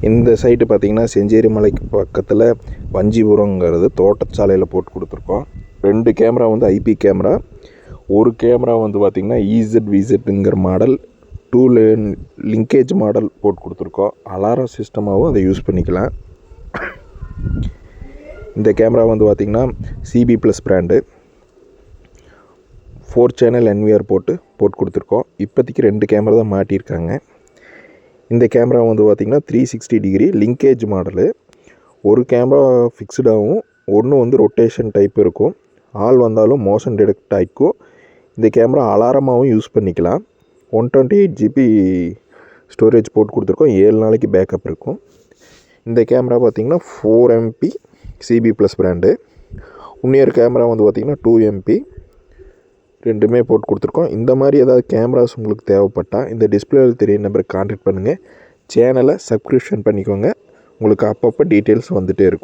இந்த சைட்டு பார்த்திங்கன்னா செஞ்சேரி மலைக்கு பக்கத்தில் வஞ்சிபுரங்கிறது தோட்டச்சாலையில் போட்டு கொடுத்துருக்கோம். 2 கேமரா வந்து ஐபி கேமரா, ஒரு கேமரா வந்து பார்த்திங்கன்னா இசட்விசட்ங்கிற மாடல் 2 லேன் லிங்கேஜ் மாடல் போட்டு கொடுத்துருக்கோம். அலாரம் சிஸ்டமாகவும் அதை யூஸ் பண்ணிக்கலாம். இந்த கேமரா வந்து பார்த்திங்கன்னா CP plus brand 4 channel NVR போட்டு கொடுத்துருக்கோம். இப்போதைக்கு 2 கேமரா தான் மாட்டியிருக்காங்க. இந்த கேமரா வந்து பார்த்திங்கன்னா 360 டிகிரி லிங்கேஜ் மாடலு. ஒரு கேமரா ஃபிக்ஸ்டாகவும் ஒன்று வந்து ரொட்டேஷன் டைப் இருக்கும். ஆள் வந்தாலும் மோஷன் டிடெக்ட் ஆகிக்கும். இந்த கேமரா அலாரமாகவும் யூஸ் பண்ணிக்கலாம். 128 ஜிபி ஸ்டோரேஜ் போட்டு கொடுத்துருக்கோம். 7 நாளைக்கு பேக்கப் இருக்கும். இந்த கேமரா பார்த்திங்கன்னா 4 MP சிபி ப்ளஸ் பிராண்டு. இன்னொரு கேமரா வந்து பார்த்திங்கன்னா 2 MP, ரெண்டுமே போட்டு கொடுத்துருக்கோம். இந்த மாதிரி ஏதாவது கேமராஸ் உங்களுக்கு தேவைப்பட்டால் இந்த டிஸ்பிளேவில் தெரிய நம்பருக்கு கான்டாக்ட் பண்ணுங்கள். சேனலை சப்ஸ்கிரிப்ஷன் பண்ணிக்கோங்க. உங்களுக்கு அப்பப்போ டீட்டெயில்ஸ் வந்துகிட்டே இருக்கும்.